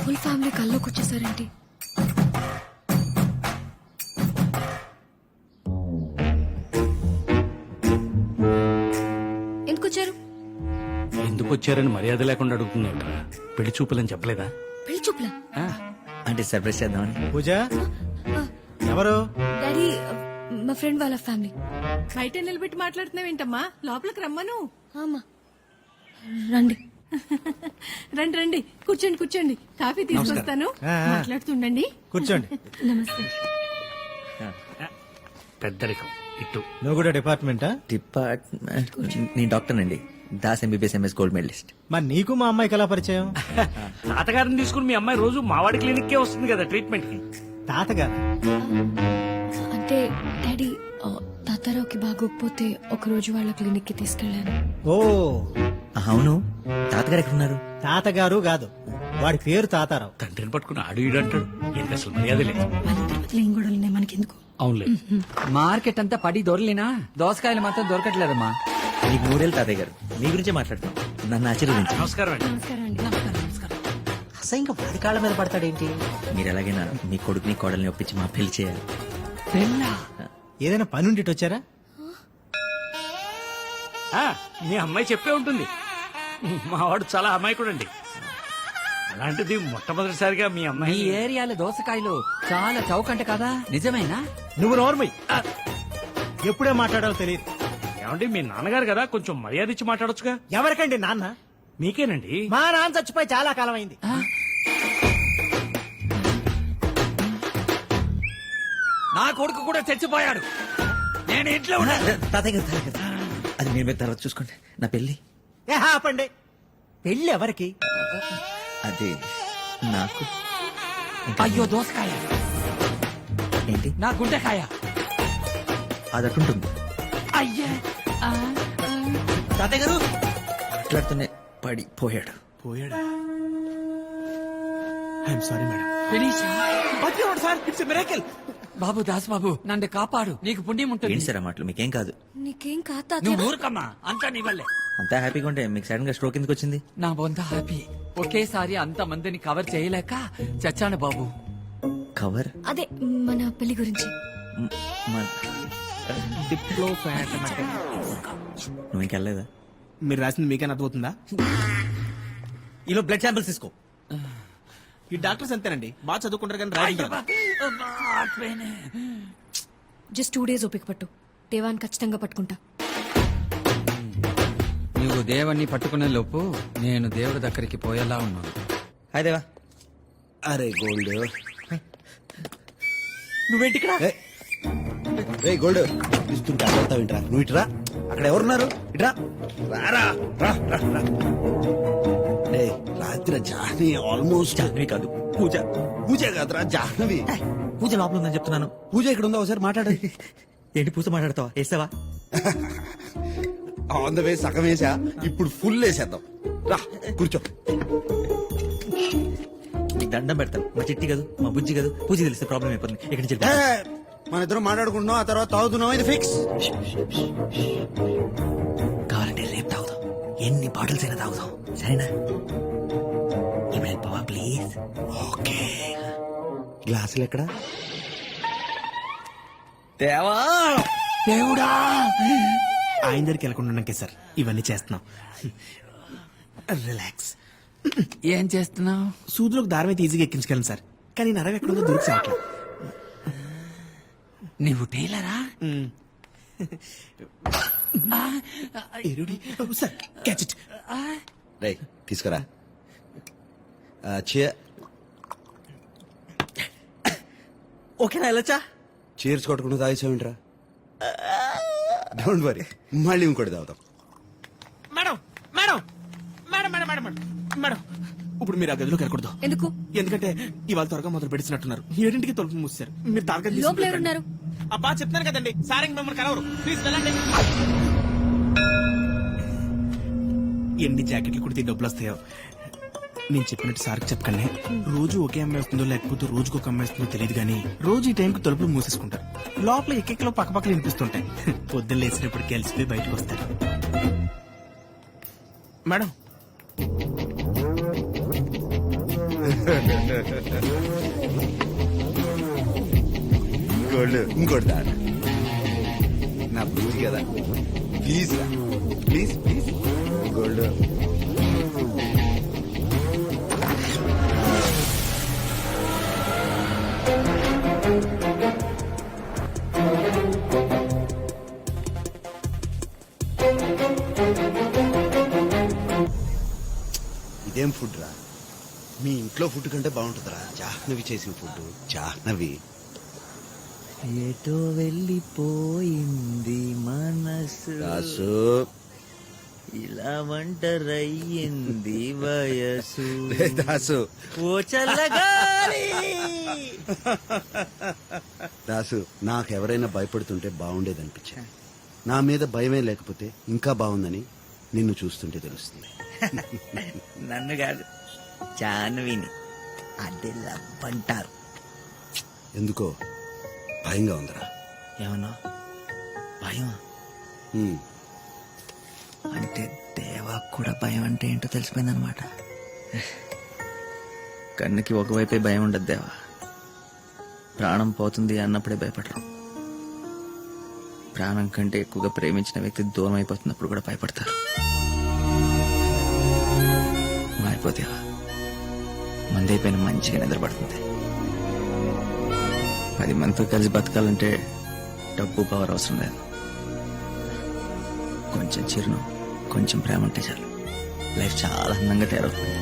Full family కల్లోకి వచ్చేసారేంటి? ఎందుకు వచ్చారు? ఎందుకు వచ్చారని మర్యాద లేకుండా అడుగుతున్నాడు. పెళ్లి చూపులని చెప్పలేదా? పెళ్లి చూపులా? అంటే సర్ప్రైజ్ చేద్దామని. పూజ ఎవరు? డాడీ, మా ఫ్రెండ్ వాళ్ళ ఫ్యామిలీ. బయట నిలబెట్టి మాట్లాడుతున్నావేంటమ్మా? లోపలికి రమ్మను. ఆమా, రండి. రండి రండి, కూర్చోండి కూర్చోండి. కాఫీ తీసుకొస్తాను, మాట్లాడుతుండండి. కూర్చోండి. నమస్తే. పెద్దరికం ఇటు. నువ్వు కూడా డిపార్ట్మెంటా? డిపార్ట్మెంట్ నేను డాక్టర్ అండి. Das MBBS MS gold medalist. మరి నీకు మా అమ్మాయికి ఎలా పరిచయం? తాతగారిని తీసుకుని మీ అమ్మాయి రోజు మావాడి క్లినిక్కే వస్తుంది కదా ట్రీట్మెంట్ కి. తాతగారు అంటే డాడీ, తాతారావుకి బాగోకపోతే ఒక రోజు వాళ్ళ క్లినిక్ కి తీసుకెళ్లాను. ఓ, అవును, తాతగారు ఎక్కడున్నారు? తాతగారు కాదు, వాడి పేరు తాతారావు. తండ్రిని పట్టుకుని ఆడు ఈడు అంటాడు. ఏంటి అసలు మర్యాద లేదు. వాళ్ళ తిరుపతిలో ఏం గొడవలున్నాయి మనకెందుకు? అవునులే. మార్కెట్ అంతా పడి దొరలేనా? దోసకాయలు మాత్రం దొరకట్లేదమ్మా. నీకు 3 ఏళ్ళు తాతయ్య గారు. మీ గురించే మాట్లాడతాం. నన్ను ఆశీర్వదించండి. నమస్కారం అండి. నమస్కారం అండి. నమస్కారం. అసహ్యంగా వాడి కాళ్ళ మీద పడతాడేంటి? మీరు ఎలాగైనా మీ కొడుకుని కోడల్ని ఒప్పించి మా పెళ్లి చేయాలి. పెళ్ళా? ఏదైనా పని ఉండి వచ్చారా? మీ అమ్మాయి చెప్పే ఉంటుంది. మావాడు చాలా అమాయకుడు అండి. అలాంటిది మొట్టమొదటిసారిగా మీ మీ అమ్మాయి. ఏరియాలో దోసకాయలు చాలా చౌకంట కదా, నిజమేనా? నువ్వు నోర్మై. ఎప్పుడే మాట్లాడాలో తెలియదు. ఏమండి, మీ నాన్నగారు కదా, కొంచెం మర్యాద ఇచ్చి మాట్లాడొచ్చుగా. ఎవరికండి నాన్న? మీకేనండి. మా నాన్న చచ్చిపోయి చాలా కాలం అయింది. నా కొడుకు కూడా చచ్చిపోయాడు. నేను ఇంట్లో ఉన్నా. తాతయ్య గారు అది మీరు మీరు తర్వాత చూసుకోండి. నా పెళ్లి. ఆపండి. పెళ్లి ఎవరికి? అది నాకు. అయ్యో, దోసకాయ ఏంటి? నా గుండెకాయ. అది అటుంటుంది. అయ్యే, తాతయ్య గారు మాట్లాడుతూనే పడిపోయాడు. పోయాడా? I'm sorry madam. ఫినిషా? బతికాడు సార్. It's a miracle. బాబు, దాస్ బాబు, నన్ను కాపాడు, నీకు పుణ్యం ఉంటుంది. ఏంటి సార్ ఆ మాటలు? మీకేం కాదు. నీకేం కాదు తాతయ్య. నువ్వు ఊరుకమ్మా, అంతా నీ వల్లే. అంతా హ్యాపీగా ఉంటే మీకు సడన్ గా స్ట్రోక్ ఎందుకు వచ్చింది? నా బొంద హ్యాపీ. ఒకేసారి అంత మందిని కవర్ చేయలేక చచ్చాను బాబు. కవర్? అదే మన పెళ్లి గురించి. నువ్వు ఇంకెళ్ళలేదా? మీరు రాసింది మీకైనా అర్థమవుతుందా? ఈలో బ్లడ్ శాంపిల్స్ తీసుకో. ఈ డాక్టర్స్ అంతేనండి, బాగా చదువుకుంటారు కానీ రాయండి. జస్ట్ 2 days ఓపిక పట్టు. దేవాన్ని ఖచ్చితంగా పట్టుకుంటా. నువ్వు దేవుణ్ణి పట్టుకునే లోపు నేను దేవుడి దగ్గరికి పోయేలా ఉన్నాను. హాయ్ దేవా. అరే గోల్డ్, నువ్వేంటి ఇక్కడ? రే గోల్డ్, ఇస్తుంటే అడుగుతావు ఏంట్రా? నువ్వు ఇట్రా. అక్కడ ఎవరున్నారు? ఇట్రా. రారా, రా, రా, రా. రే, రాత్రి జాహ్నవి ఆల్మోస్ట్. జాహ్నవి కాదు, పూజ. పూజ కాదురా, జాహ్నవి. పూజ లోపల ఉందని చెప్తున్నాను. పూజ ఇక్కడ ఉందా? ఒకసారి మాట్లాడు. ఏంటి పూజ మాట్లాడతావా? వేసావా? ఆన్ ద వే సగం వేసా, ఇప్పుడు ఫుల్ వేసేద్దాం. రా కూర్చో. నీకు దండం పెడతాను. మా చిట్టి కాదు, మా బుజ్జి కాదు. పూజ తెలిస్తే ప్రాబ్లం అయిపోతుంది. ఎక్కడి నుంచి ఏ, మన ఇద్దరం మాట్లాడుకుంటున్నాం, ఆ తర్వాత తాగుతున్నాం. ఇది ఫిక్స్. కావాలంటే రేపు తాగుదాం. ఎన్ని బాటిల్స్ అయినా తాగుదాం, సరేనా? ఇప్పుడు వెళ్ళిపోవా ప్లీజ్? ఓకే. గ్లాసులు ఎక్కడ? దేవా, దేవుడా, ఆయన దగ్గరికి వెళ్ళకుండా సార్ ఇవన్నీ చేస్తున్నాం. రిలాక్స్. ఏం చేస్తున్నావు? సూదులోకి దారం అయితే ఈజీగా ఎక్కించగలను సార్, కానీ నరం ఎక్కడుందో దొరికి నువ్వు టైలరా? Sir catch it. రే తీసుకురా. ఓకేనా? వెళ్ళొచ్చా? చీర్స్ కొట్టకుండా తాగేసావేంట్రా? డోంట్ వరీ, మళ్ళీ ఇంకోటి తాగుతాం. Madam madam madam madam madam madam, ఇప్పుడు మీరు ఆ గదిలోకి వెళ్ళకూడదు. ఎందుకు? ఎందుకంటే ఇవాళ త్వరగా మొదలు పెడుతున్నట్టున్నారు. 7ంటికి తలుపు మూసారు. మీరు తారగా లోపల ఎవరున్నారు? అబ్బా చెప్తాను కదండి, సారింగ్ మిమ్మల్ని కలవరు. ప్లీజ్ వెళ్ళండి. ఎన్ని జాకెట్లు కుడితే డబ్బులు వస్తాయో. నేను చెప్పినట్టు సార్కి చెప్పకండి. రోజు ఒకే అమ్మాయి వస్తుందో లేకపోతే రోజుకు ఒక అమ్మాయి వస్తుందో తెలియదు కానీ రోజు ఈ టైంకి తలుపులు మూసేసుకుంటారు. లోపల ఎక్కెక్కలో పక్కపక్కలు వినిపిస్తుంటాయి. పొద్దున్న లేచినప్పుడు కలిసిపోయి బయటకు వస్తారు. మేడం గోల్డ్ ఇంకోటి దా నా బుద్ధి కదా ప్లీజ్ రా ప్లీజ్ ప్లీజ్ గోల్డ్ ఇదేం ఫుడ్ రా మీ ఇంట్లో ఫుడ్ కంటే బాగుంటుందిరా జాహ్నవి చేసిన ఫుడ్ జాహ్నవి ఎటో వెళ్ళిపోయింది మనసు రాసు ఇలా ఒంటరయ్యింది వయసు రే దాసు ఓ చల్లగాలి దాసు నాకెవరైనా భయపడుతుంటే బాగుండేదనిపించా నా మీద భయమే లేకపోతే ఇంకా బాగుందని నిన్ను చూస్తుంటే తెలుస్తుంది నన్ను కాదు జాన్విని అది లవ్వంటారు. ఎందుకో భయంగా ఉందిరా ఏమన్నా భయం ఉమ్, అంటే దేవా కూడా భయం అంటే ఏంటో తెలిసిపోయిందనమాట. కన్నుకి ఒకవైపే భయం ఉండదు దేవా, ప్రాణం పోతుంది అన్నప్పుడే భయపడరు. ప్రాణం కంటే ఎక్కువగా ప్రేమించిన వ్యక్తి దూరం అయిపోతున్నప్పుడు కూడా భయపడతారు. మారిపోతేవా మందైపోయిన మంచిగా నిద్రపడుతుంది. 10 మందితో కలిసి బతకాలంటే డబ్బు పవర్ అవసరం లేదు. కొంచెం చిరును కొంచెం ప్రేమ ఉంటే చాలు, లైఫ్ చాలా అందంగా తయారవుతుంది.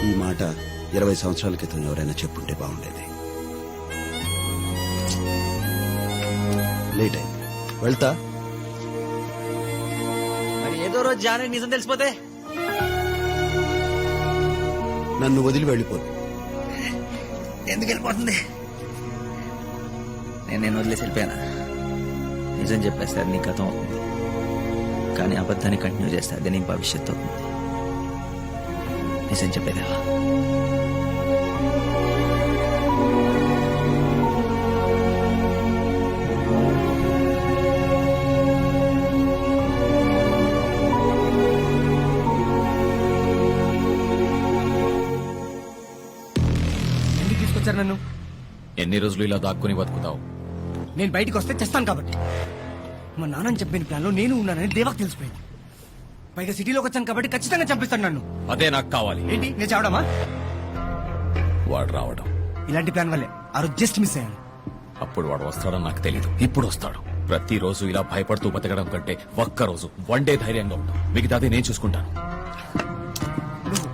ఈ మాట 20 సంవత్సరాల క్రితం ఎవరైనా చెప్పుంటే బాగుండేది. లేట్ అయింది, వెళ్తా. మరి ఏదో రోజు జానే నిజం తెలిసిపోతే నన్ను వదిలి వెళ్ళిపోదు. ఎందుకు వెళ్ళిపోతుంది? నేను వదిలేసి వెళ్ళిపోయానా? నిజం చెప్పేస్తే అది నీ గతం అవుతుంది, కానీ అబద్ధాన్ని కంటిన్యూ చేస్తే అది నీ భవిష్యత్తు అవుతుంది. నిజం చెప్పేదేవా ఎందుకు తీసుకొచ్చారు నన్ను? ఎన్ని రోజులు ఇలా దాక్కుని బతుకుతావు? నేను బయటికి వస్తే చేస్తాను కాబట్టి. మా నాన్నని చెప్పిన ప్లాన్ లో నేను ఉన్నానని దేవాకు తెలిసిపోయింది. పైగా సిటీలోకి వచ్చాను కాబట్టి ఖచ్చితంగా చంపిస్తాను నన్ను. అదే నాకు కావాలి. ఏంటి నేను చావడమా? వాడు రావడం, ఇలాంటి ప్లాన్ వల్లే ఆ రోజు జస్ట్ మిస్ అయ్యాను. అప్పుడు వాడు వస్తాడని నాకు తెలీదు. ఇప్పుడు వస్తాడు. ప్రతిరోజు ఇలా భయపడుతూ బతకడం కంటే ఒక్కరోజు వన్ డే ధైర్యంగా ఉంటాం. మిగతాది నేను చూసుకుంటాను. నువ్వు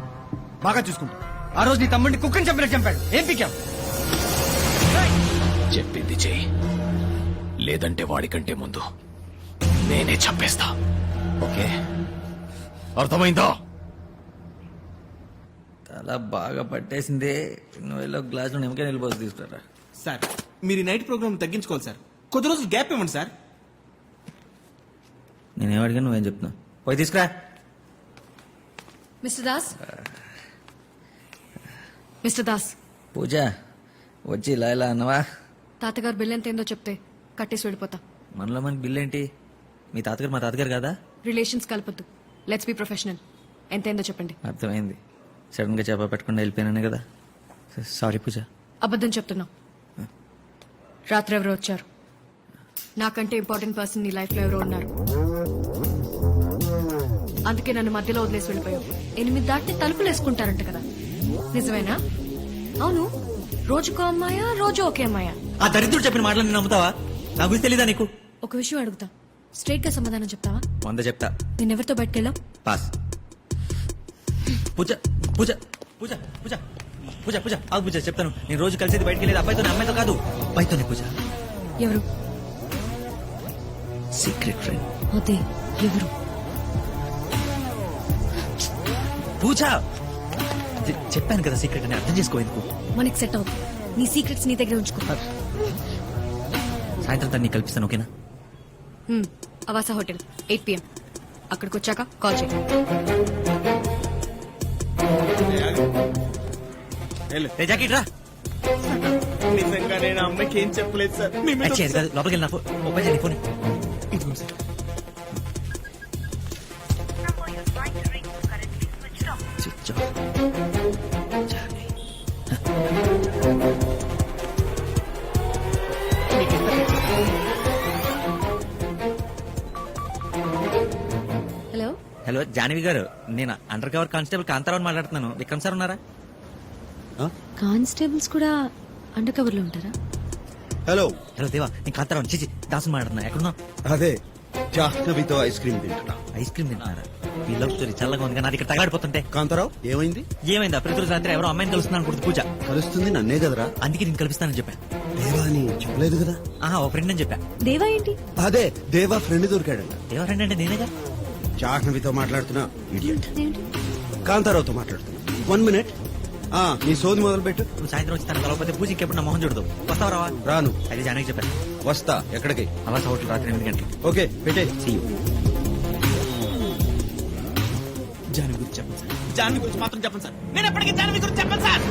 బాగా చూసుకుంటా. ఆ రోజు నీ తమ్ముడిని కుక్కని చంపినట్టు చంపాడు. ఏం పీకావు? చెప్పింది చెయ్యి, లేదంటే వాడికంటే ముందు నేనే చంపేస్తా. ఓకే, అర్థమైందా? తల బాగా పట్టేసింది. నువ్వు వెళ్ళి గ్లాసులో నిమ్మకాయ నిలిపోసి తీసుకురా. సార్ మీరు ఈ నైట్ ప్రోగ్రామ్ తగ్గించుకోవాలి సార్. కొద్ది రోజులు గ్యాప్ ఇవ్వండి సార్. నేనేం అడిగా నువ్వేం చెప్తున్నావు? పోయి తీసుకురా. మిస్టర్ దాస్, మిస్టర్ దాస్, పూజ వచ్చి ఇలా ఇలా అన్నవా? తాతగారు బిల్ ఎంత ఏందో చెప్తే కట్టేసి వెళ్ళిపోతా. మనలో మనకి బిల్ ఏంటి? మీ తాతగారు మా తాతగారు కదా? రిలేషన్స్ కలపొద్దు. Let's be professional. ఎంత ఏందో చెప్పండి. అర్థమైంది. సడన్ గా చేప పెట్టకుండా వెళ్ళిపోయినానే కదా. సారీ పూజ. అబద్ధం చెప్తున్నావు. రాత్రి ఎవరో వచ్చారు. నాకంటే ఇంపార్టెంట్ పర్సన్ నీ లైఫ్ లో ఎవరో ఉన్నారు. అందుకే నన్ను మధ్యలో వదిలేసి వెళ్ళిపోయావు. 8 దాటి తలుపులు వేసుకుంటారంట కదా, నిజమేనా? అవును, రోజుకో అమ్మాయా, రోజు ఒకే అమ్మాయా? ఆ దరిద్రుడు చెప్పిన మాటలు నేను నమ్ముతావా? నా గురించి తెలీదా నీకు? ఒక విషయం అడుగుతా, స్ట్రైట్ గా సమాధానం చెప్తావా? 100 చెప్తా. నేనెవరితో బయటకెళ్ళావు? పాస్. పూజ పూజ పూజ పూజ పూజ పూజ ఆగు పూజ, చెప్తాను. నేను రోజు కలిసేది బయటికి వెళ్ళేది అబ్బాయితో, అమ్మాయితో కాదు, అబ్బాయితోనే పూజ. ఎవరు? Secret friend. అదే ఎవరు? పూజ చెప్పాను కదా సీక్రెట్ అని, అర్థం చేసుకో. ఎందుకు మనకి సెట్ అవుతుంది. నీ సీక్రెట్స్ నీ దగ్గర ఉంచుకో. సాయంత్రం తను నీకు కల్పిస్తాను, ఓకేనా? Avasa hotel 8 PM. అక్కడికి వచ్చాక కాల్ చేయి. రే జాకెట్ రా. నిజంగా నేను అమ్మాయికి ఏం చెప్పలేదు సార్. లోపలికి వెళ్ళినా ఓపెన్ చేయండి ఫోన్. ఇదిగో సార్. కూర్చో జానీ. హలో హలో జానవి గారు, నేను అండర్ కవర్ కానిస్టేబుల్ కాంతారావు మాట్లాడుతున్నాను. విక్రమ్ సార్ ఉన్నారా? కానిస్టేబుల్స్ కూడా అండర్ కవర్ లో ఉంటారా? హలో హలో దేవా, నేను కాంతారావు చిచి దాసు మాట్లాడుతున్నా. ఎక్కడున్నా? అదే జాహ్నవితో ఐస్ క్రీమ్ తింటున్నా. ఐస్ క్రీమ్ తింటున్నారా? మీ లవ్ స్టోరీ చల్లగా ఉంది కానీ నాది ఇక్కడ తగాడిపోతుంటే. కాంతారావు ఏమైంది? ఏమైందా? ప్రతిరోజు రాత్రి ఎవరో అమ్మాయిని కలుస్తున్నాను అనుకుంటుంది పూజ. కలుస్తుంది నన్నే కదరా. అందుకే నేను కల్పిస్తానని చెప్పా. దేవా అని చెప్పలేదు కదా. ఆహా, ఓ ఫ్రెండ్ అని చెప్పా. దేవా ఏంటి? అదే దేవా ఫ్రెండ్ దొరికాడంట. దేవా ఫ్రెండ్ అంటే నేనేగా. జాహ్నవితో మాట్లాడుతున్నా. ఇడియట్. ఏంటి? కాంతారావుతో మాట్లాడుతున్నా. 1 మినిట్. నీ సోది మొదలు పెట్టు. నువ్వు సాయంత్రం వచ్చి తన కలవకపోతే పూజ ఇంకెప్పుడు నా మొహం చూడదు. వస్తావా రావా? రాను. అది జానకి చెప్పాను. వస్తా. ఎక్కడికి? అవర్స్ హోటల్ రాత్రి 8 గంటలకి. ఓకే పెట్టే. See you. జానవి గురించి చెప్పండి సార్. జానవి గురించి మాత్రం చెప్పండి సార్. నేను ఎప్పటికీ జానవి గురించి చెప్పండి సార్.